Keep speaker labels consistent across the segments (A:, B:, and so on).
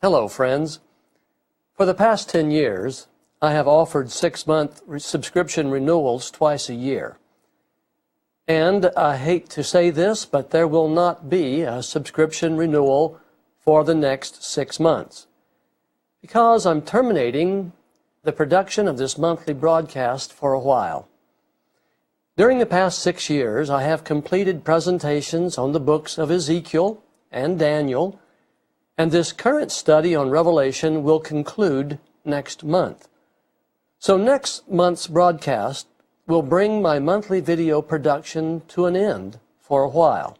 A: Hello, friends. For the past 10 years, I have offered 6-month subscription renewals twice a year. And I hate to say this, but there will not be a subscription renewal for the next 6 months, because I'm terminating the production of this monthly broadcast for a while. During the past 6 years, I have completed presentations on the books of Ezekiel and Daniel, and this current study on Revelation will conclude next month. So next month's broadcast will bring my monthly video production to an end for a while.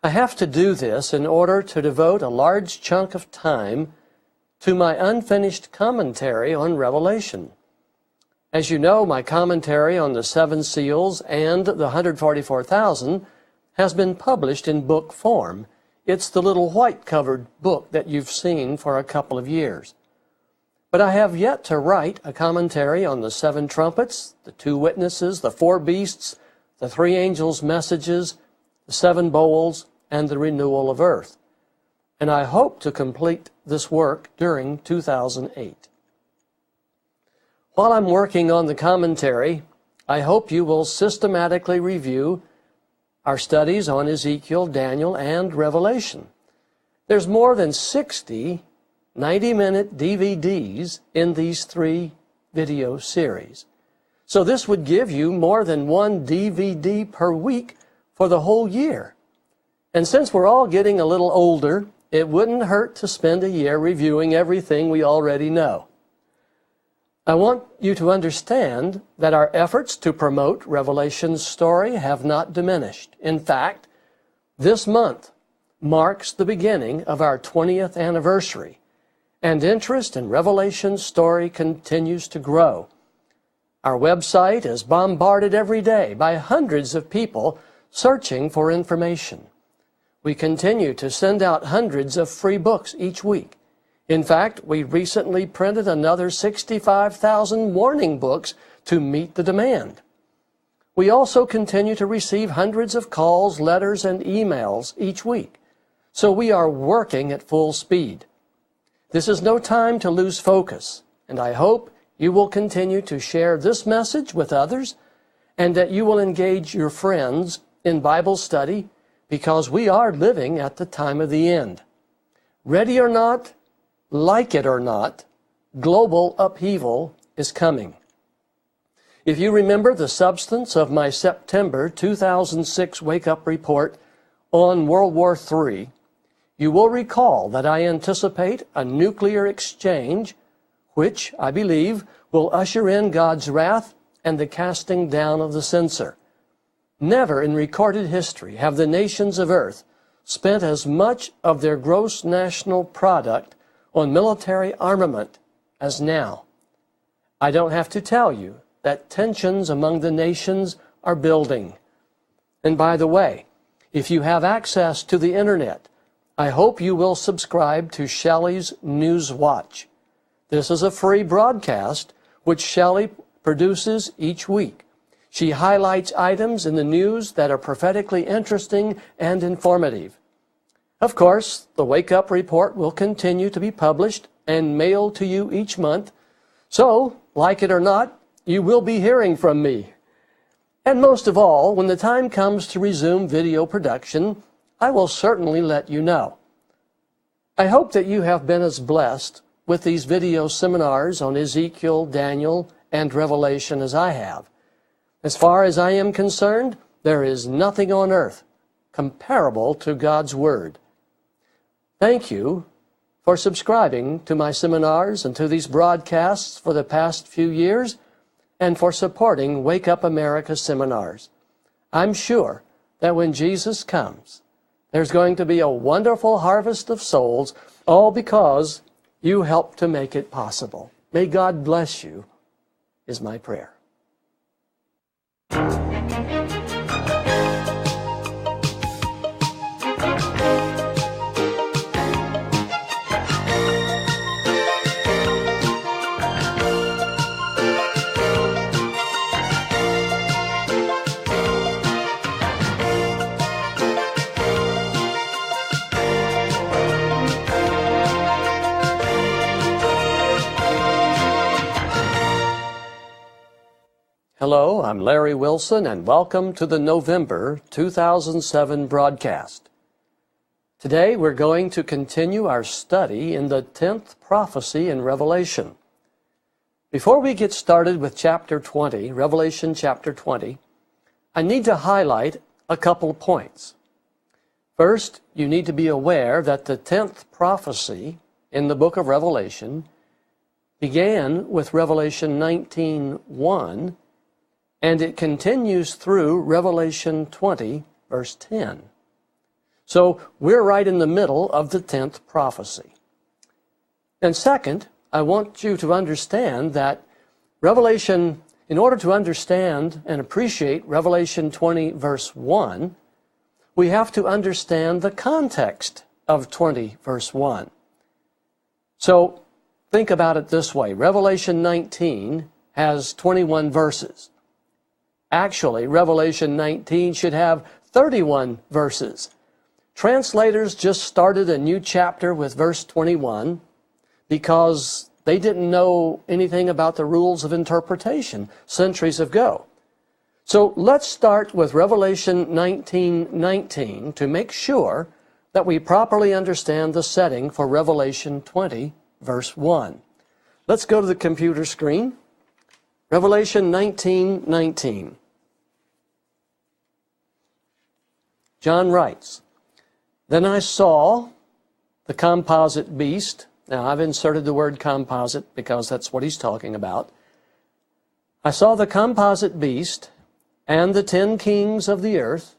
A: I have to do this in order to devote a large chunk of time to my unfinished commentary on Revelation. As you know, my commentary on the 7 seals and the 144,000 has been published in book form. It's the little white-covered book that you've seen for a couple of years. But I have yet to write a commentary on the 7 trumpets, the 2 witnesses, the 4 beasts, the 3 angels' messages, the 7 bowls, and the renewal of earth. And I hope to complete this work during 2008. While I'm working on the commentary, I hope you will systematically review our studies on Ezekiel, Daniel, and Revelation. There's more than 60 90-minute DVDs in these 3 video series. So this would give you more than 1 DVD per week for the whole year. And since we're all getting a little older, it wouldn't hurt to spend a year reviewing everything we already know. I want you to understand that our efforts to promote Revelation's story have not diminished. In fact, this month marks the beginning of our 20th anniversary, and interest in Revelation's story continues to grow. Our website is bombarded every day by hundreds of people searching for information. We continue to send out hundreds of free books each week. In fact, we recently printed another 65,000 warning books to meet the demand. We also continue to receive hundreds of calls, letters, and emails each week, so we are working at full speed. This is no time to lose focus, and I hope you will continue to share this message with others and that you will engage your friends in Bible study, because we are living at the time of the end. Ready or not, like it or not, global upheaval is coming. If you remember the substance of my September 2006 wake-up report on World War III, you will recall that I anticipate a nuclear exchange, which, I believe, will usher in God's wrath and the casting down of the censer. Never in recorded history have the nations of earth spent as much of their gross national product on military armament as now. I don't have to tell you that tensions among the nations are building. And by the way, if you have access to the internet, I hope you will subscribe to Shelley's News Watch. This is a free broadcast which Shelley produces each week. She highlights items in the news that are prophetically interesting and informative. Of course, the Wake Up Report will continue to be published and mailed to you each month, so, like it or not, you will be hearing from me. And most of all, when the time comes to resume video production, I will certainly let you know. I hope that you have been as blessed with these video seminars on Ezekiel, Daniel, and Revelation as I have. As far as I am concerned, there is nothing on earth comparable to God's Word. Thank you for subscribing to my seminars and to these broadcasts for the past few years, and for supporting Wake Up America seminars. I'm sure that when Jesus comes, there's going to be a wonderful harvest of souls, all because you helped to make it possible. May God bless you, is my prayer. Hello, I'm Larry Wilson, and welcome to the November 2007 broadcast. Today we're going to continue our study in the 10th prophecy in Revelation. Before we get started with chapter 20, Revelation chapter 20, I need to highlight a couple of points. First, you need to be aware that the 10th prophecy in the book of Revelation began with Revelation 19:1, and it continues through Revelation 20, verse 10. So we're right in the middle of the 10th prophecy. And second, I want you to understand that Revelation, in order to understand and appreciate Revelation 20, verse 1, we have to understand the context of 20, verse 1. So think about it this way. Revelation 19 has 21 verses. Actually, Revelation 19 should have 31 verses. Translators just started a new chapter with verse 21 because they didn't know anything about the rules of interpretation centuries ago. So let's start with Revelation 19:19 to make sure that we properly understand the setting for Revelation 20, verse 1. Let's go to the computer screen. Revelation 19:19. John writes, "Then I saw the composite beast." Now, I've inserted the word composite because that's what he's talking about. "I saw the composite beast and the 10 kings of the earth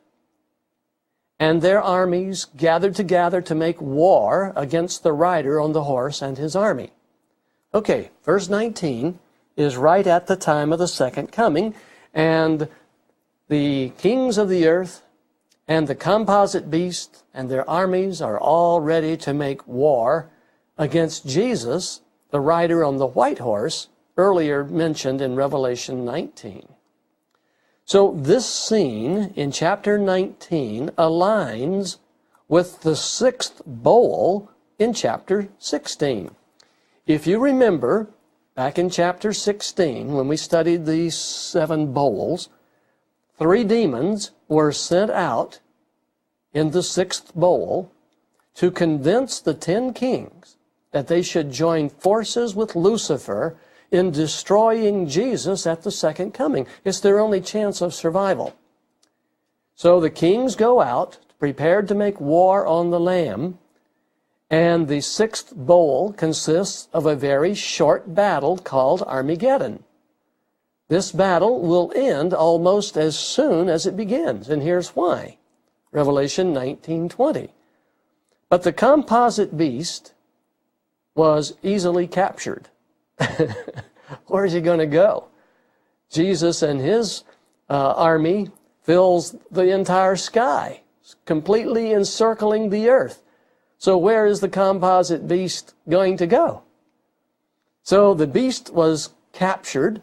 A: and their armies gathered together to make war against the rider on the horse and his army." Okay, verse 19 is right at the time of the second coming, and the kings of the earth and the composite beast and their armies are all ready to make war against Jesus, the rider on the white horse, earlier mentioned in Revelation 19. So this scene in chapter 19 aligns with the 6th bowl in chapter 16. If you remember, back in chapter 16, when we studied these 7 bowls, 3 demons were sent out in the 6th bowl to convince the 10 kings that they should join forces with Lucifer in destroying Jesus at the second coming. It's their only chance of survival. So the kings go out, prepared to make war on the Lamb, and the 6th bowl consists of a very short battle called Armageddon. This battle will end almost as soon as it begins, and here's why. Revelation 19:20. But the composite beast was easily captured. Where's he going to go? Jesus and his army fills the entire sky, completely encircling the earth. So where is the composite beast going to go? So the beast was captured,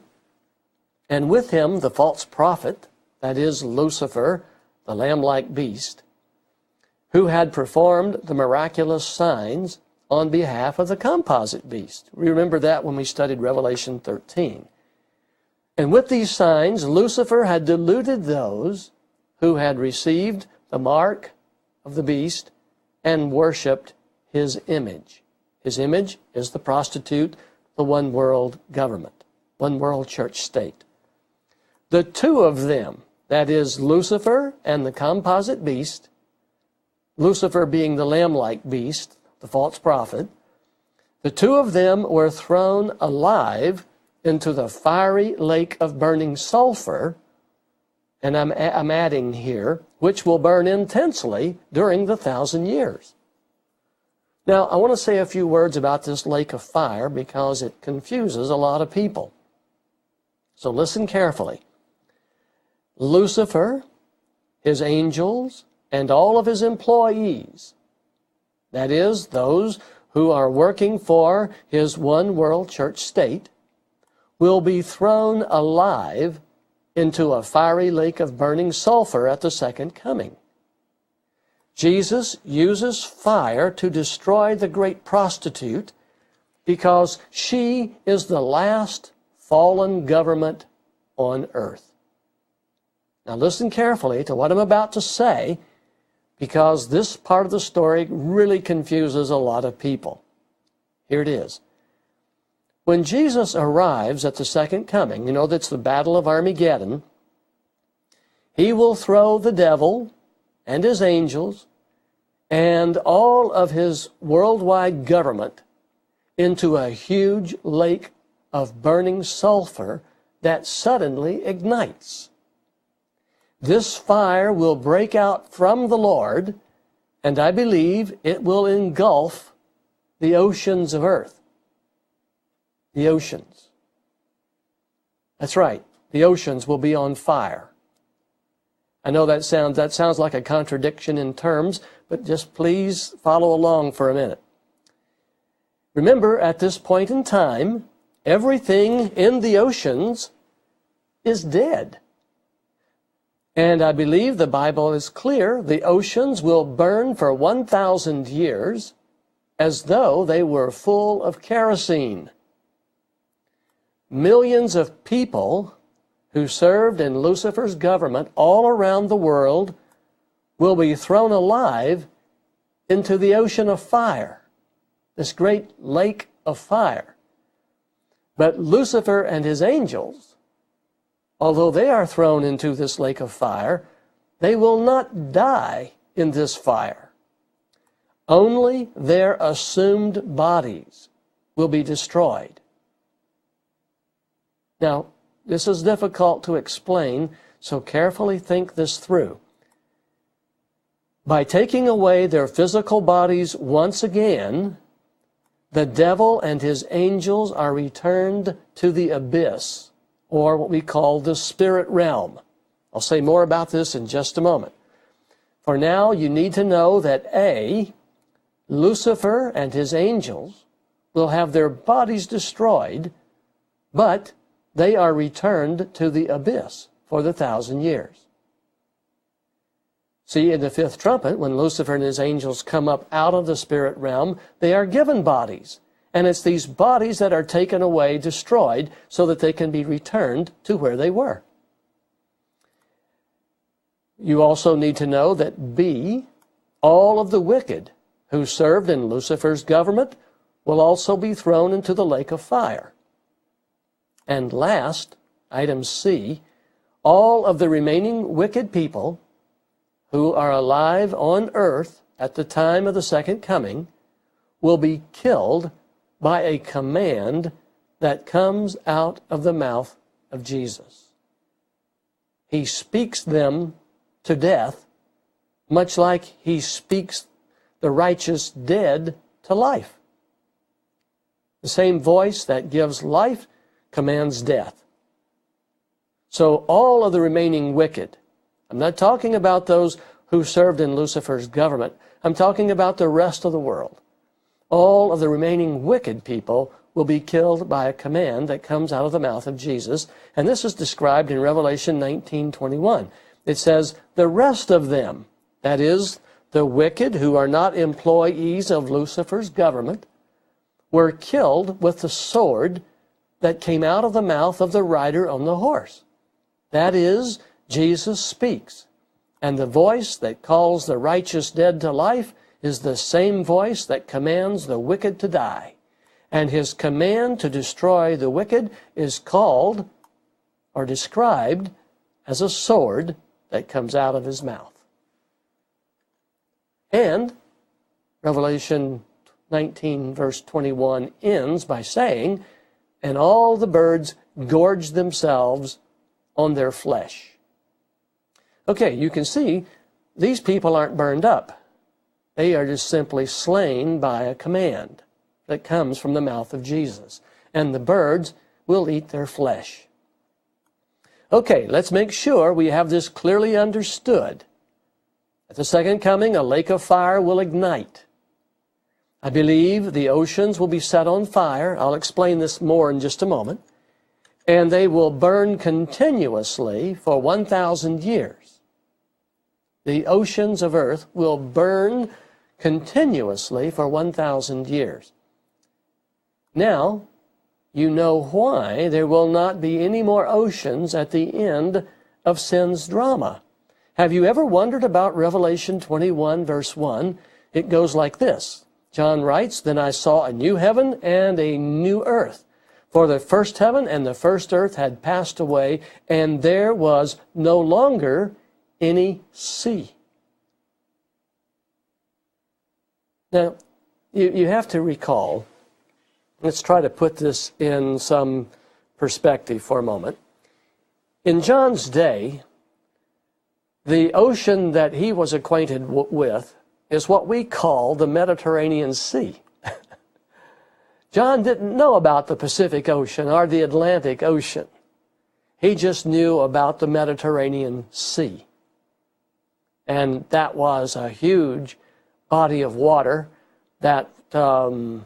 A: and with him the false prophet, that is Lucifer, the lamb-like beast, who had performed the miraculous signs on behalf of the composite beast. We remember that when we studied Revelation 13. And with these signs, Lucifer had deluded those who had received the mark of the beast and worshipped his image. His image is the prostitute, the one world government, one world church state. The 2 of them, that is Lucifer and the composite beast, Lucifer being the lamb-like beast, the false prophet, the 2 of them were thrown alive into the fiery lake of burning sulfur, and I'm adding here, which will burn intensely during the 1,000 years. Now, I want to say a few words about this lake of fire because it confuses a lot of people. So listen carefully. Lucifer, his angels, and all of his employees, that is, those who are working for his one world church state, will be thrown alive into a fiery lake of burning sulfur at the second coming. Jesus uses fire to destroy the great prostitute because she is the last fallen government on earth. Now listen carefully to what I'm about to say, because this part of the story really confuses a lot of people. Here it is. When Jesus arrives at the second coming, you know that's the Battle of Armageddon, he will throw the devil and his angels and all of his worldwide government into a huge lake of burning sulfur that suddenly ignites. This fire will break out from the Lord, and I believe it will engulf the oceans of earth. The oceans. That's right. The oceans will be on fire. I know that sounds like a contradiction in terms, but just please follow along for a minute. Remember, at this point in time, everything in the oceans is dead. And I believe the Bible is clear. The oceans will burn for 1,000 years as though they were full of kerosene. Millions of people who served in Lucifer's government all around the world will be thrown alive into the ocean of fire, this great lake of fire. But Lucifer and his angels, although they are thrown into this lake of fire, they will not die in this fire. Only their assumed bodies will be destroyed. Now, this is difficult to explain, so carefully think this through. By taking away their physical bodies once again, the devil and his angels are returned to the abyss, or what we call the spirit realm. I'll say more about this in just a moment. For now, you need to know that A, Lucifer and his angels will have their bodies destroyed, but they are returned to the abyss for the 1,000 years. See, in the fifth trumpet, when Lucifer and his angels come up out of the spirit realm, they are given bodies. And it's these bodies that are taken away, destroyed, so that they can be returned to where they were. You also need to know that B, all of the wicked who served in Lucifer's government will also be thrown into the lake of fire. And last, item C, all of the remaining wicked people who are alive on earth at the time of the second coming will be killed by a command that comes out of the mouth of Jesus. He speaks them to death, much like he speaks the righteous dead to life. The same voice that gives life commands death. So all of the remaining wicked, I'm not talking about those who served in Lucifer's government, I'm talking about the rest of the world. All of the remaining wicked people will be killed by a command that comes out of the mouth of Jesus, and this is described in Revelation 19:21. It says, the rest of them, that is, the wicked who are not employees of Lucifer's government, were killed with the sword that came out of the mouth of the rider on the horse. That is, Jesus speaks. And the voice that calls the righteous dead to life is the same voice that commands the wicked to die. And his command to destroy the wicked is called or described as a sword that comes out of his mouth. And Revelation 19 verse 21 ends by saying, and all the birds gorge themselves on their flesh. Okay, you can see these people aren't burned up. They are just simply slain by a command that comes from the mouth of Jesus. And the birds will eat their flesh. Okay, let's make sure we have this clearly understood. At the second coming, a lake of fire will ignite. I believe the oceans will be set on fire. I'll explain this more in just a moment. And they will burn continuously for 1,000 years. The oceans of earth will burn continuously for 1,000 years. Now, you know why there will not be any more oceans at the end of sin's drama. Have you ever wondered about Revelation 21, verse 1? It goes like this. John writes, "Then I saw a new heaven and a new earth. For the first heaven and the first earth had passed away, and there was no longer any sea." Now, you have to recall, let's try to put this in some perspective for a moment. In John's day, the ocean that he was acquainted with is what we call the Mediterranean Sea. John didn't know about the Pacific Ocean or the Atlantic Ocean. He just knew about the Mediterranean Sea. And that was a huge body of water that in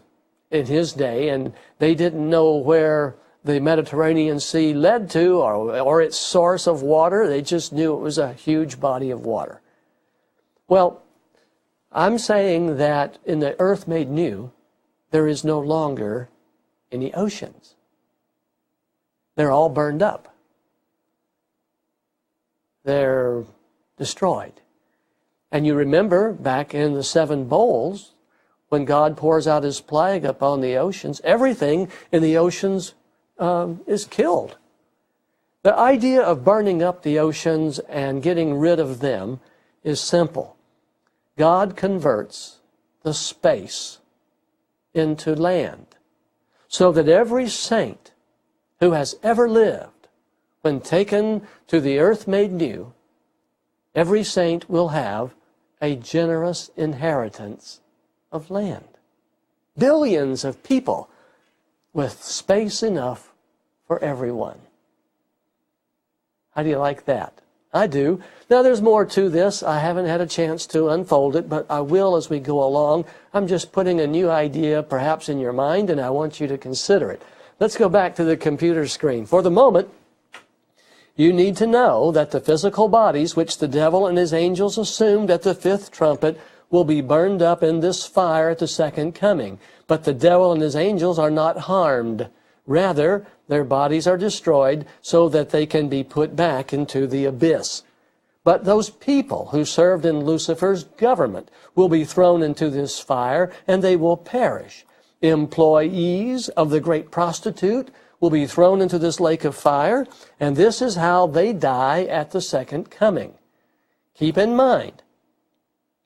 A: his day, and they didn't know where the Mediterranean Sea led to or its source of water. They just knew it was a huge body of water. Well, I'm saying that in the earth made new, there is no longer any oceans. They're all burned up. They're destroyed. And you remember back in the 7 bowls, when God pours out his plague upon the oceans, everything in the oceans is killed. The idea of burning up the oceans and getting rid of them is simple. God converts the space into land, so that every saint who has ever lived, when taken to the earth made new, every saint will have a generous inheritance of land. Billions of people with space enough for everyone. How do you like that? I do. Now there's more to this. I haven't had a chance to unfold it, but I will as we go along. I'm just putting a new idea perhaps in your mind, and I want you to consider it. Let's go back to the computer screen. For the moment, you need to know that the physical bodies which the devil and his angels assumed at the 5th trumpet will be burned up in this fire at the second coming. But the devil and his angels are not harmed. Rather, their bodies are destroyed so that they can be put back into the abyss. But those people who served in Lucifer's government will be thrown into this fire, and they will perish. Employees of the great prostitute will be thrown into this lake of fire, and this is how they die at the second coming. Keep in mind,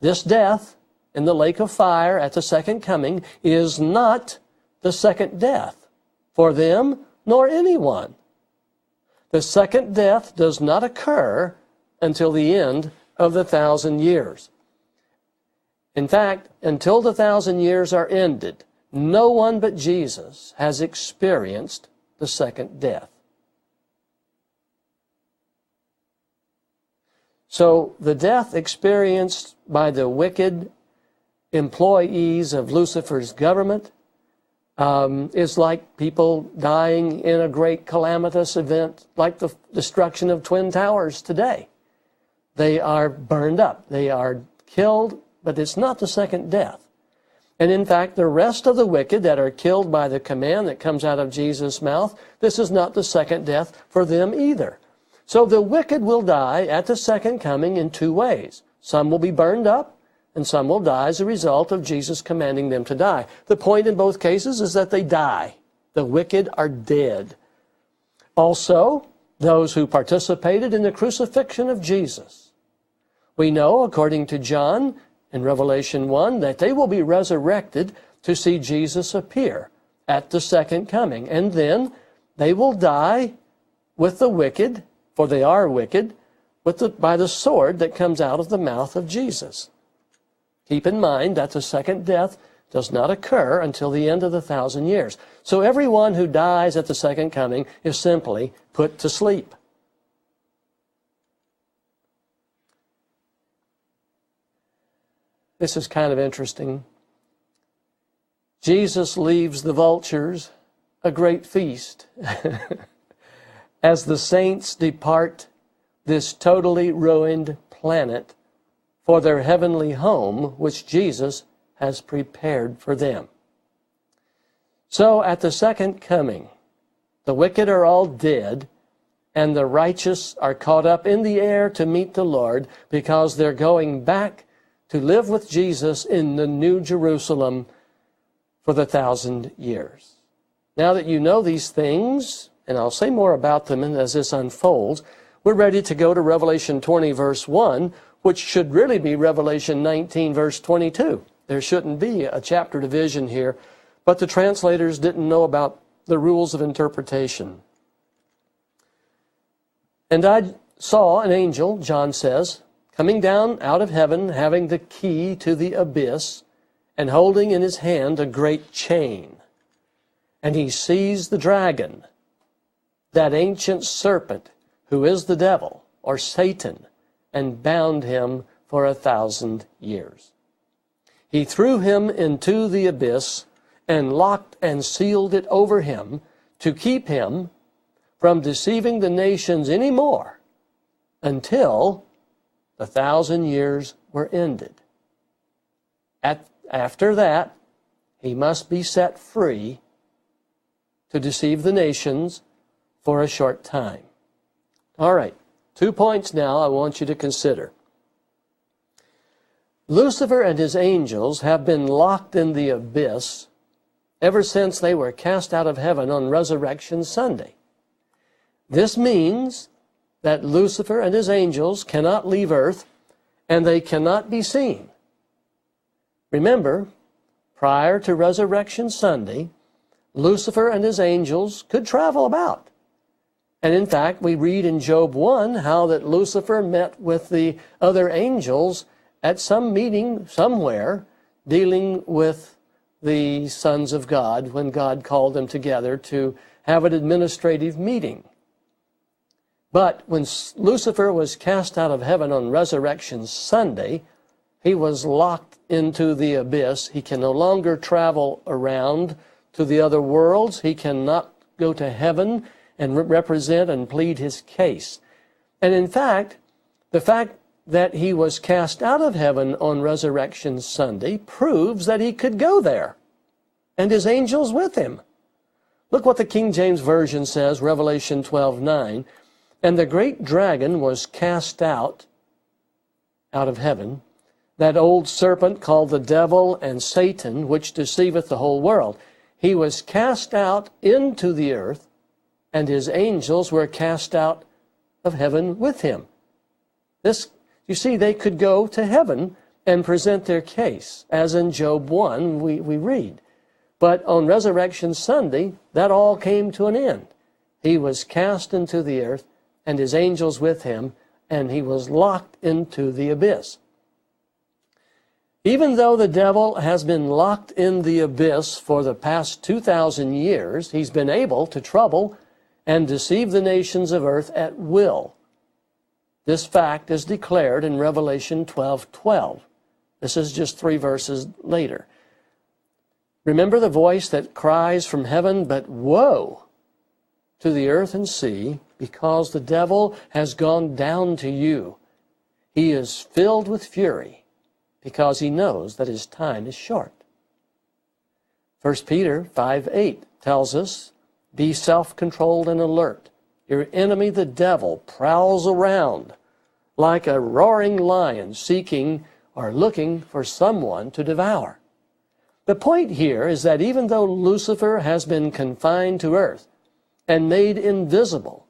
A: this death in the lake of fire at the second coming is not the second death for them nor anyone. The second death does not occur until the end of the 1,000 years. In fact, until the 1,000 years are ended, no one but Jesus has experienced the second death. So the death experienced by the wicked employees of Lucifer's government is like people dying in a great calamitous event like the destruction of Twin Towers today. They are burned up. They are killed, but it's not the second death. And in fact, the rest of the wicked that are killed by the command that comes out of Jesus' mouth, this is not the second death for them either. So the wicked will die at the second coming in 2 ways. Some will be burned up, and some will die as a result of Jesus commanding them to die. The point in both cases is that they die. The wicked are dead. Also, those who participated in the crucifixion of Jesus. We know, according to John in Revelation 1, that they will be resurrected to see Jesus appear at the second coming. And then they will die with the wicked, for they are wicked, by the sword that comes out of the mouth of Jesus. Keep in mind that the second death does not occur until the end of the 1,000 years. So everyone who dies at the second coming is simply put to sleep. This is kind of interesting. Jesus leaves the vultures a great feast as the saints depart this totally ruined planet for their heavenly home, which Jesus has prepared for them. So at the second coming, The wicked are all dead, and the righteous are caught up in the air to meet the Lord, because they're going back to live with Jesus in the New Jerusalem for the 1,000 years. Now that you know these things, and I'll say more about them as this unfolds, we're ready to go to Revelation 20, verse 1, which should really be Revelation 19, verse 22. There shouldn't be a chapter division here, but the translators didn't know about the rules of interpretation. And I saw an angel, John says, coming down out of heaven, having the key to the abyss, and holding in his hand a great chain. And he seized the dragon, that ancient serpent, who is the devil, or Satan, and bound him for 1,000 years. He threw him into the abyss, and locked and sealed it over him, to keep him from deceiving the nations any more, until the 1,000 years were ended. After that, he must be set free to deceive the nations for a short time. All right, 2 points now I want you to consider. Lucifer and his angels have been locked in the abyss ever since they were cast out of heaven on Resurrection Sunday. This means that Lucifer and his angels cannot leave earth, and they cannot be seen. Remember, prior to Resurrection Sunday, Lucifer and his angels could travel about. And in fact, we read in Job 1 how that Lucifer met with the other angels at some meeting somewhere dealing with the sons of God when God called them together to have an administrative meeting. But when Lucifer was cast out of heaven on Resurrection Sunday, he was locked into the abyss. He can no longer travel around to the other worlds. He cannot go to heaven and represent and plead his case. And in fact, the fact that he was cast out of heaven on Resurrection Sunday proves that he could go there, and his angels with him. Look what the King James Version says, Revelation 12:9. And the great dragon was cast out of heaven, that old serpent called the devil and Satan, which deceiveth the whole world. He was cast out into the earth, and his angels were cast out of heaven with him. This, you see, they could go to heaven and present their case, as in Job 1 we read. But on Resurrection Sunday, that all came to an end. He was cast into the earth, and his angels with him, and he was locked into the abyss. Even though the devil has been locked in the abyss for the past 2,000 years, he's been able to trouble and deceive the nations of earth at will. This fact is declared in Revelation 12:12. This is just 3 verses later. Remember the voice that cries from heaven, but woe to the earth and sea, because the devil has gone down to you. He is filled with fury, because he knows that his time is short. 1 Peter 5:8 tells us, be self-controlled and alert. Your enemy, the devil, prowls around like a roaring lion, seeking or looking for someone to devour. The point here is that even though Lucifer has been confined to earth and made invisible,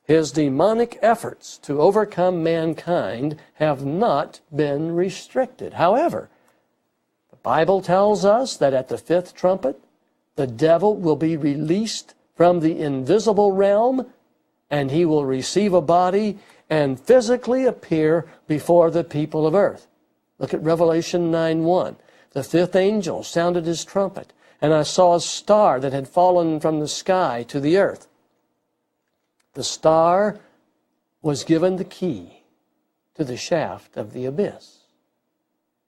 A: his demonic efforts to overcome mankind have not been restricted. However, the Bible tells us that at the 5th trumpet, the devil will be released from the invisible realm, and he will receive a body and physically appear before the people of earth. Look at Revelation 9:1. The 5th angel sounded his trumpet, and I saw a star that had fallen from the sky to the earth. The star was given the key to the shaft of the abyss.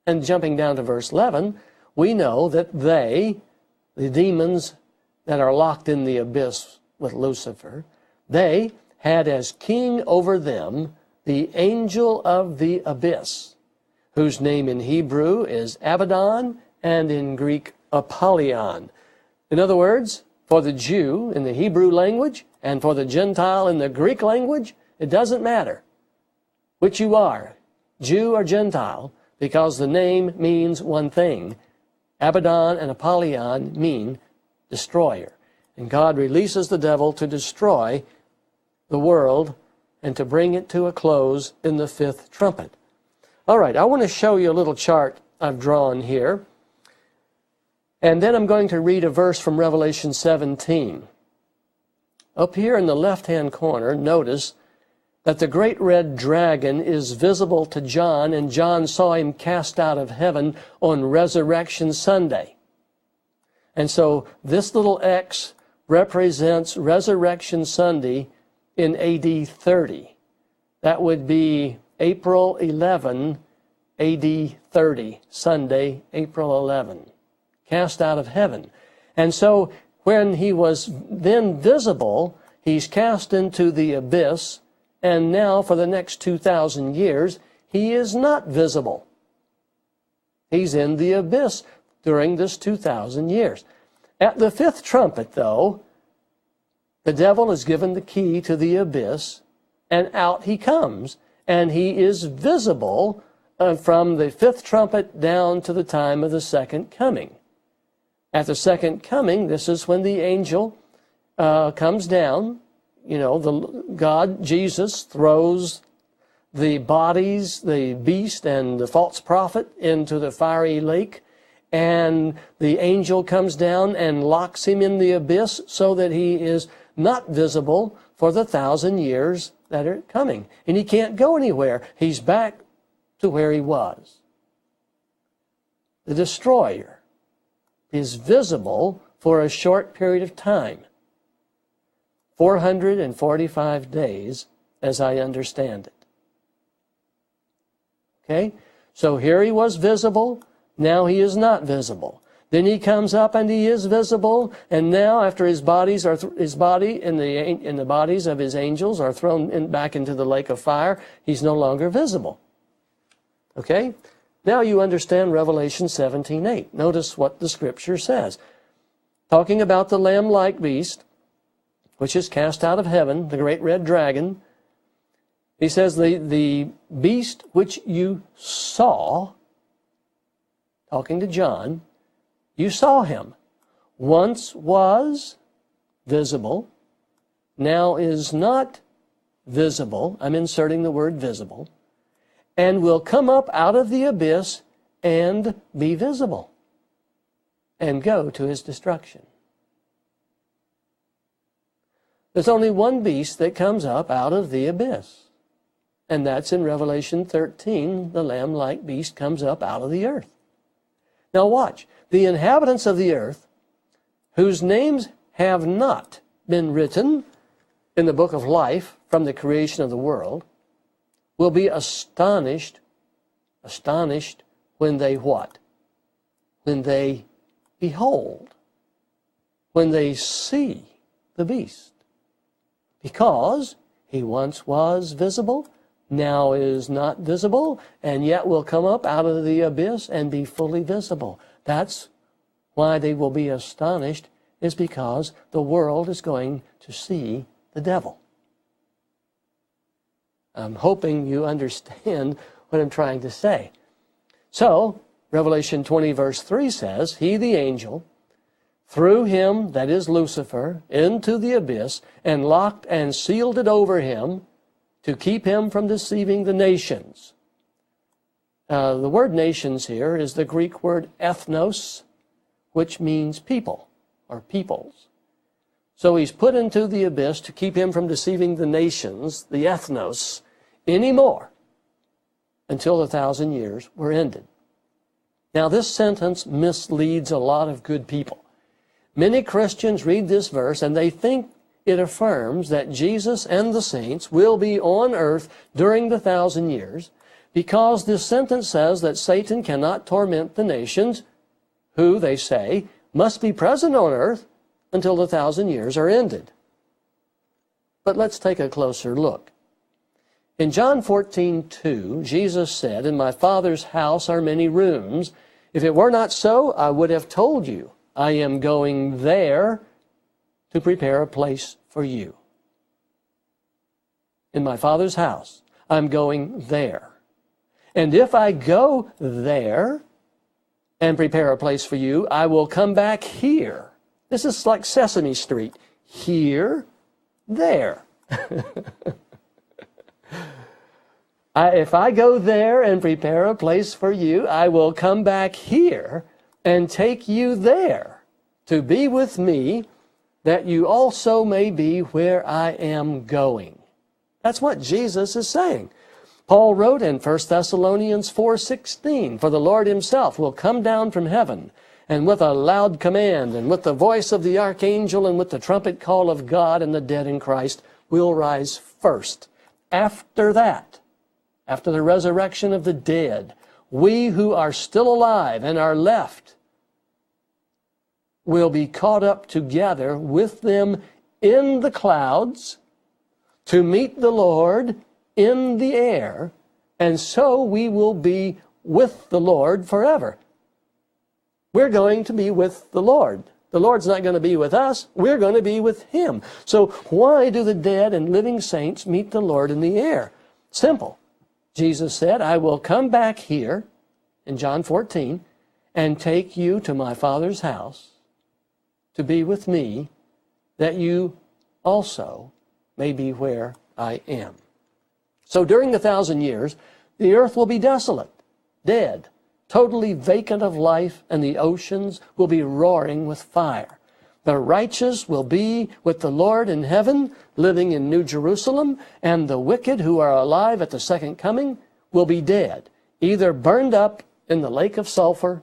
A: And jumping down to verse 11, we know that they, the demons that are locked in the abyss with Lucifer, they had as king over them the angel of the abyss, whose name in Hebrew is Abaddon and in Greek Apollyon. In other words, for the Jew in the Hebrew language and for the Gentile in the Greek language. It doesn't matter which you are, Jew or Gentile, because the name means one thing. Abaddon and Apollyon mean destroyer. And God releases the devil to destroy the world and to bring it to a close in the fifth trumpet. All right, I want to show you a little chart I've drawn here. And then I'm going to read a verse from Revelation 17. Up here in the left-hand corner, notice that the great red dragon is visible to John, and John saw him cast out of heaven on Resurrection Sunday. And so this little X represents Resurrection Sunday in AD 30. That would be April 11, AD 30, Sunday, April 11, cast out of heaven. And so when he was then visible, he's cast into the abyss, and now for the next 2,000 years, he is not visible. He's in the abyss during this 2,000 years. At the fifth trumpet, though, the devil is given the key to the abyss, and out he comes, and he is visible from the fifth trumpet down to the time of the second coming. At the second coming, this is when the angel comes down. You know, God, Jesus, throws the bodies, the beast and the false prophet, into the fiery lake, and the angel comes down and locks him in the abyss so that he is not visible for the 1,000 years that are coming. And he can't go anywhere. He's back to where he was. The destroyer is visible for a short period of time. 445 days, as I understand it. Okay? So here he was visible, now he is not visible. Then he comes up and he is visible, and now after his body and the bodies of his angels are thrown back into the lake of fire, he's no longer visible. Okay? Now you understand Revelation 17:8. Notice what the scripture says. Talking about the lamb-like beast, which is cast out of heaven, the great red dragon, he says, the beast which you saw, talking to John, you saw him, once was visible, now is not visible. I'm inserting the word visible. And will come up out of the abyss and be visible and go to his destruction. There's only one beast that comes up out of the abyss. And that's in Revelation 13. The lamb-like beast comes up out of the earth. Now watch. The inhabitants of the earth, whose names have not been written in the book of life from the creation of the world, will be astonished when they what? When they behold, when they see the beast. Because he once was visible, now is not visible, and yet will come up out of the abyss and be fully visible. That's why they will be astonished, is because the world is going to see the devil. I'm hoping you understand what I'm trying to say. So, Revelation 20 verse 3 says, he, the angel, threw him, that is Lucifer, into the abyss and locked and sealed it over him to keep him from deceiving the nations. The word nations here is the Greek word ethnos, which means people or peoples. So he's put into the abyss to keep him from deceiving the nations, the ethnos, anymore until the 1,000 years were ended. Now this sentence misleads a lot of good people. Many Christians read this verse and they think it affirms that Jesus and the saints will be on earth during the 1,000 years because this sentence says that Satan cannot torment the nations who, they say, must be present on earth until the 1,000 years are ended. But let's take a closer look. In John 14:2, Jesus said, in my Father's house are many rooms. If it were not so, I would have told you. I am going there to prepare a place for you. In my Father's house, I'm going there. And if I go there and prepare a place for you, I will come back here. This is like Sesame Street. Here, there. If I go there and prepare a place for you, I will come back here and take you there to be with me, that you also may be where I am going. That's what Jesus is saying. Paul wrote in 1 Thessalonians 4:16, "For the Lord himself will come down from heaven, and with a loud command, and with the voice of the archangel, and with the trumpet call of God, and the dead in Christ will rise first. After that, after the resurrection of the dead, we who are still alive and are left will be caught up together with them in the clouds to meet the Lord in the air, and so we will be with the Lord forever." We're going to be with the Lord. The Lord's not going to be with us. We're going to be with him. So why do the dead and living saints meet the Lord in the air? Simple. Jesus said, "I will come back here," in John 14, "and take you to my Father's house to be with me, that you also may be where I am." So during the 1,000 years, the earth will be desolate, dead, totally vacant of life, and the oceans will be roaring with fire. The righteous will be with the Lord in heaven, living in New Jerusalem, and the wicked who are alive at the second coming will be dead, either burned up in the lake of sulfur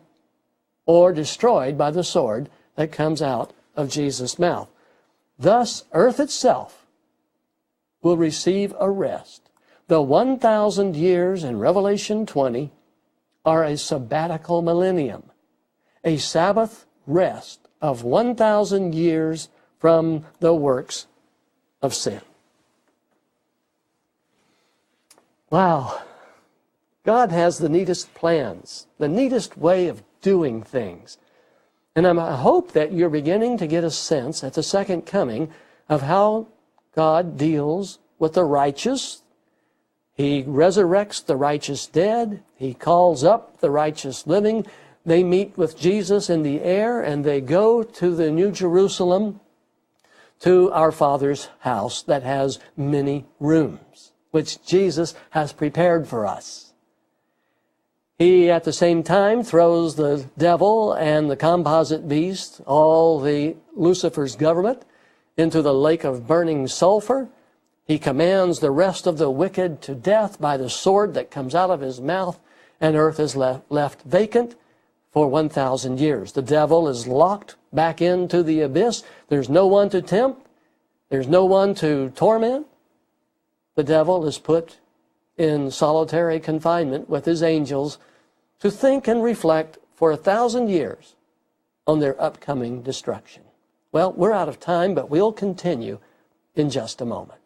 A: or destroyed by the sword that comes out of Jesus' mouth. Thus, earth itself will receive a rest. The 1,000 years in Revelation 20 are a sabbatical millennium, a Sabbath rest of 1,000 years from the works of sin. Wow. God has the neatest plans, the neatest way of doing things. And I hope that you're beginning to get a sense at the second coming of how God deals with the righteous. He resurrects the righteous dead. He calls up the righteous living. They meet with Jesus in the air, and they go to the New Jerusalem, to our Father's house that has many rooms, which Jesus has prepared for us. He, at the same time, throws the devil and the composite beast, all the Lucifer's government, into the lake of burning sulfur. He commands the rest of the wicked to death by the sword that comes out of his mouth, and earth is left vacant for 1,000 years. The devil is locked back into the abyss. There's no one to tempt. There's no one to torment. The devil is put in solitary confinement with his angels to think and reflect for 1,000 years on their upcoming destruction. Well, we're out of time, but we'll continue in just a moment.